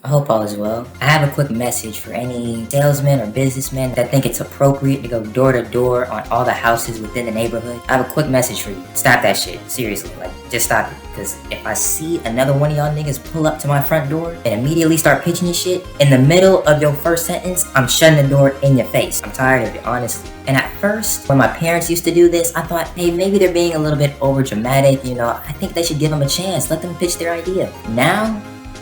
I hope all is well. I have a quick message for any salesmen or businessmen that think it's appropriate to go door to door on all the houses within the neighborhood. I have a quick message for you. Stop that shit. Seriously. Like, just stop it. Because if I see another one of y'all niggas pull up to my front door and immediately start pitching this shit, in the middle of your first sentence, I'm shutting the door in your face. I'm tired of it, honestly. And at first, when my parents used to do this, I thought, hey, maybe they're being a little bit over dramatic, you know. I think they should give them a chance. Let them pitch their idea. Now,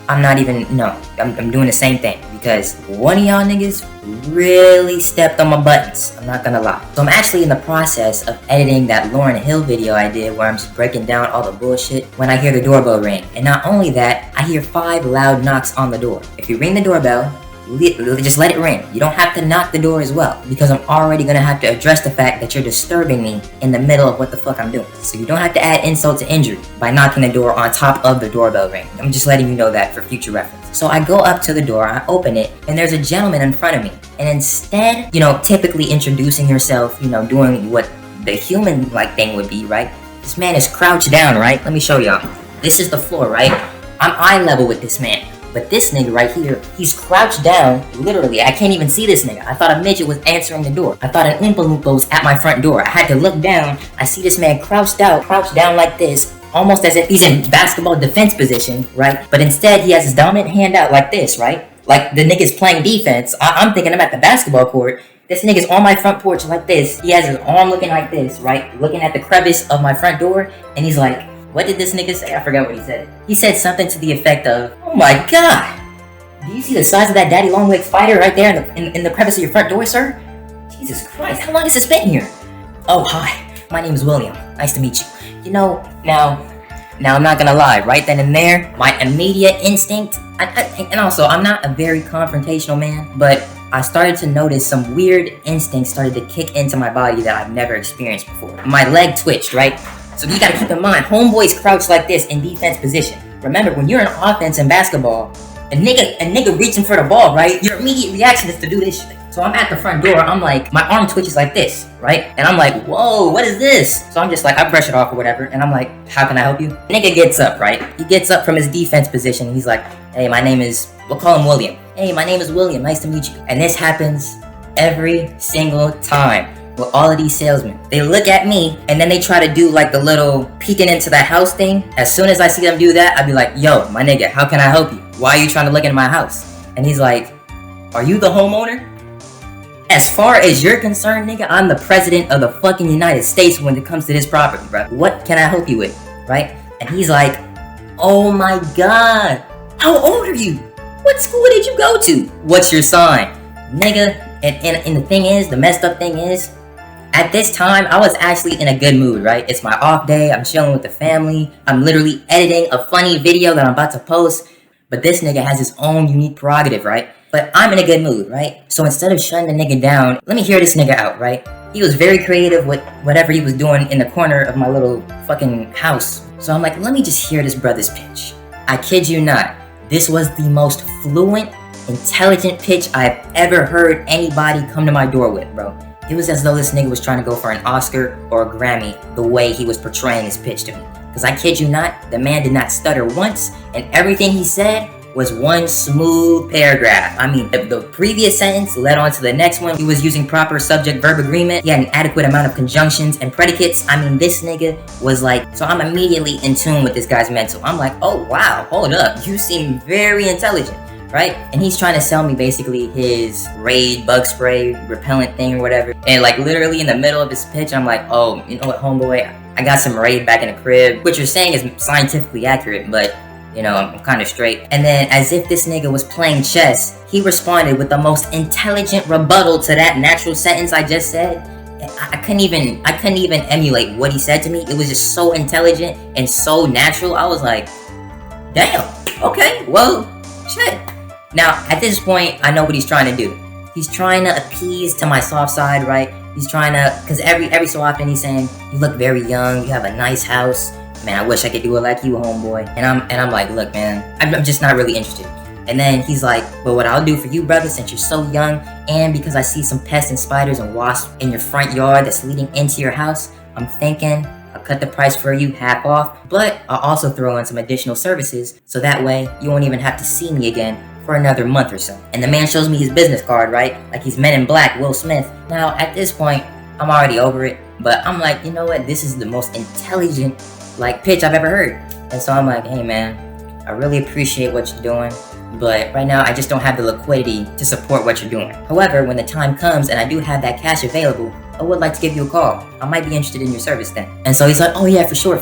I'm not even, no, I'm doing the same thing because one of y'all niggas really stepped on my buttons. I'm not gonna lie. So I'm actually in the process of editing that Lauryn Hill video I did where I'm just breaking down all the bullshit when I hear the doorbell ring. And not only that, I hear 5 loud knocks on the door. If you ring the doorbell, just let it ring. You don't have to knock the door as well because I'm already gonna have to address the fact that you're disturbing me in the middle of what the fuck I'm doing. So you don't have to add insult to injury by knocking the door on top of the doorbell ring. I'm just letting you know that for future reference. So I go up to the door, I open it, and there's a gentleman in front of me. And instead, typically introducing yourself, doing what the human-like thing would be, right? This man is crouched down, right? Let me show y'all. This is the floor, right? I'm eye level with this man. But this nigga right here, he's crouched down, literally, I can't even see this nigga. I thought a midget was answering the door. I thought an Oompa Loompa was at my front door. I had to look down, I see this man crouched down like this, almost as if he's in basketball defense position, right? But instead, he has his dominant hand out like this, right? Like the nigga's playing defense. I'm thinking I'm at the basketball court. This nigga's on my front porch like this. He has his arm looking like this, right? Looking at the crevice of my front door, and he's like, what did this nigga say? I forgot what he said. He said something to the effect of, oh my god, do you see the size of that daddy long leg spider right there in the crevice of your front door, sir? Jesus Christ, how long has this been here? Oh, hi, my name is William. Nice to meet you. Now I'm not gonna lie, right then and there, my immediate instinct, and also, I'm not a very confrontational man, but I started to notice some weird instincts started to kick into my body that I've never experienced before. My leg twitched, right? So you gotta keep in mind, homeboy's crouched like this in defense position. Remember, when you're in offense in basketball, a nigga reaching for the ball, right? Your immediate reaction is to do this shit. So I'm at the front door, I'm like, my arm twitches like this, right? And I'm like, whoa, what is this? So I'm just like, I brush it off or whatever, and I'm like, how can I help you? Nigga gets up, right? He gets up from his defense position, and he's like, hey, my name is, we'll call him William. Hey, my name is William, nice to meet you. And this happens every single time with all of these salesmen. They look at me, and then they try to do like the little peeking into the house thing. As soon as I see them do that, I'd be like, yo, my nigga, how can I help you? Why are you trying to look into my house? And he's like, are you the homeowner? As far as you're concerned, nigga, I'm the president of the fucking United States when it comes to this property, bro. What can I help you with, right? And he's like, oh my god, how old are you? What school did you go to? What's your sign? Nigga, and the thing is, the messed up thing is, at this time, I was actually in a good mood, right? It's my off day, I'm chilling with the family, I'm literally editing a funny video that I'm about to post, but this nigga has his own unique prerogative, right? But I'm in a good mood, right? So instead of shutting the nigga down, let me hear this nigga out, right? He was very creative with whatever he was doing in the corner of my little fucking house. So I'm like, let me just hear this brother's pitch. I kid you not, this was the most fluent, intelligent pitch I've ever heard anybody come to my door with, bro. It was as though this nigga was trying to go for an Oscar or a Grammy the way he was portraying his pitch to me. Because I kid you not, the man did not stutter once, and everything he said was one smooth paragraph. I mean, the previous sentence led on to the next one. He was using proper subject-verb agreement. He had an adequate amount of conjunctions and predicates. I mean, this nigga was like, so I'm immediately in tune with this guy's mental. I'm like, oh wow, hold up, you seem very intelligent. Right? And he's trying to sell me basically his Raid bug spray repellent thing or whatever. And like literally in the middle of his pitch, I'm like, oh, you know what, homeboy? I got some Raid back in the crib. What you're saying is scientifically accurate, but I'm kind of straight. And then as if this nigga was playing chess, he responded with the most intelligent rebuttal to that natural sentence I just said. I couldn't even emulate what he said to me. It was just so intelligent and so natural. I was like, damn, okay, well, shit. Now, at this point, I know what he's trying to do. He's trying to appease to my soft side, right? He's trying to, because every so often he's saying, you look very young, you have a nice house. Man, I wish I could do it like you, homeboy. And I'm like, look, man, I'm just not really interested. And then he's like, but what I'll do for you, brother, since you're so young, and because I see some pests and spiders and wasps in your front yard that's leading into your house, I'm thinking I'll cut the price for you half off, but I'll also throw in some additional services, so that way you won't even have to see me again for another month or so. And the man shows me his business card, right? Like he's Men in Black, Will Smith. Now, at this point, I'm already over it. But I'm like, you know what? This is the most intelligent, like, pitch I've ever heard. And so I'm like, hey, man, I really appreciate what you're doing. But right now, I just don't have the liquidity to support what you're doing. However, when the time comes and I do have that cash available, I would like to give you a call. I might be interested in your service then. And so he's like, oh yeah, for sure.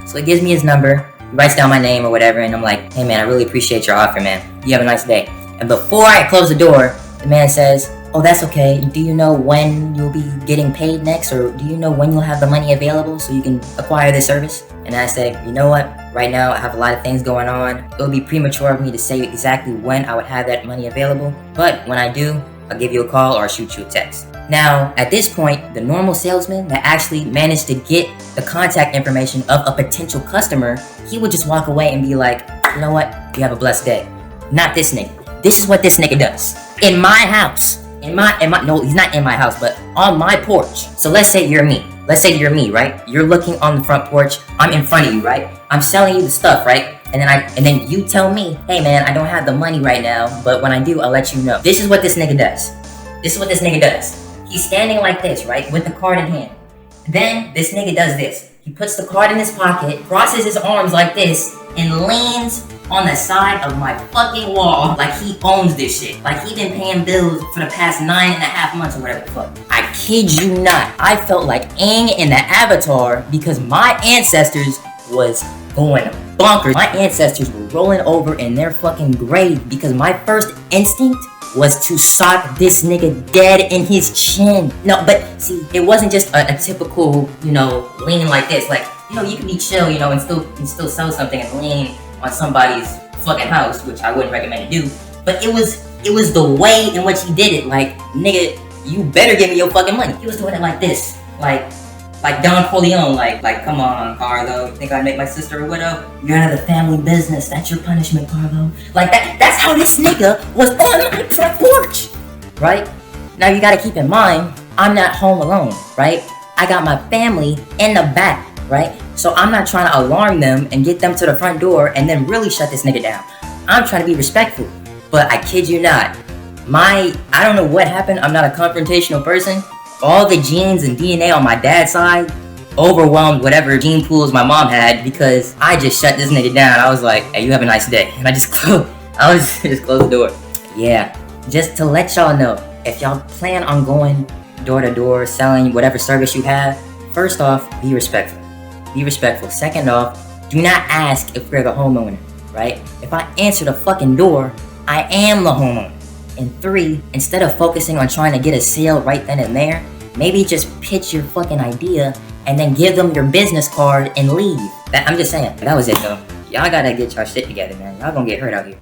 So he gives me his number, he writes down my name or whatever, and I'm like, hey man, I really appreciate your offer, man. You have a nice day. And before I close the door, the man says, oh, that's okay. Do you know when you'll be getting paid next? Or do you know when you'll have the money available so you can acquire this service? And I say, you know what? Right now, I have a lot of things going on. It would be premature of me to say exactly when I would have that money available. But when I do, I'll give you a call or I'll shoot you a text. Now, at this point, the normal salesman that actually managed to get the contact information of a potential customer, he would just walk away and be like, you know what? You have a blessed day. Not this nigga. This is what this nigga does. In my house. No, he's not in my house, but on my porch. So let's say you're me. Let's say you're me, right? You're looking on the front porch. I'm in front of you, right? I'm selling you the stuff, right? And then you tell me, hey man, I don't have the money right now, but when I do, I'll let you know. This is what this nigga does. He's standing like this, right? With the card in hand. Then this nigga does this. He puts the card in his pocket, crosses his arms like this, and leans on the side of my fucking wall like he owns this shit. Like he been paying bills for the past 9.5 months or whatever the fuck. I kid you not. I felt like Aang in the Avatar because my ancestors was going bonkers. My ancestors were rolling over in their fucking grave because my first instinct was to sock this nigga dead in his chin. No, but see, it wasn't just a typical, leaning like this. Like, you can be chill, and still sell something and lean on somebody's fucking house, which I wouldn't recommend to do. But it was the way in which he did it. Like, nigga, you better give me your fucking money. He was doing it like this, like Don Corleone. Like, come on, Carlo. You think I'd make my sister a widow? You're out of the family business. That's your punishment, Carlo. Like that. That's how this nigga was on my front porch, right? Now you gotta keep in mind, I'm not home alone, right? I got my family in the back, right? So I'm not trying to alarm them and get them to the front door and then really shut this nigga down. I'm trying to be respectful. But I kid you not, I don't know what happened. I'm not a confrontational person. All the genes and DNA on my dad's side overwhelmed whatever gene pools my mom had because I just shut this nigga down. I was like, hey, you have a nice day. And I just closed the door. Yeah, just to let y'all know, if y'all plan on going door to door, selling whatever service you have, first off, be respectful. Be respectful. Second off, do not ask if we're the homeowner, right? If I answer the fucking door, I am the homeowner. And 3, instead of focusing on trying to get a sale right then and there, maybe just pitch your fucking idea and then give them your business card and leave. I'm just saying. That was it though. Y'all gotta get y'all shit together, man. Y'all gonna get hurt out here.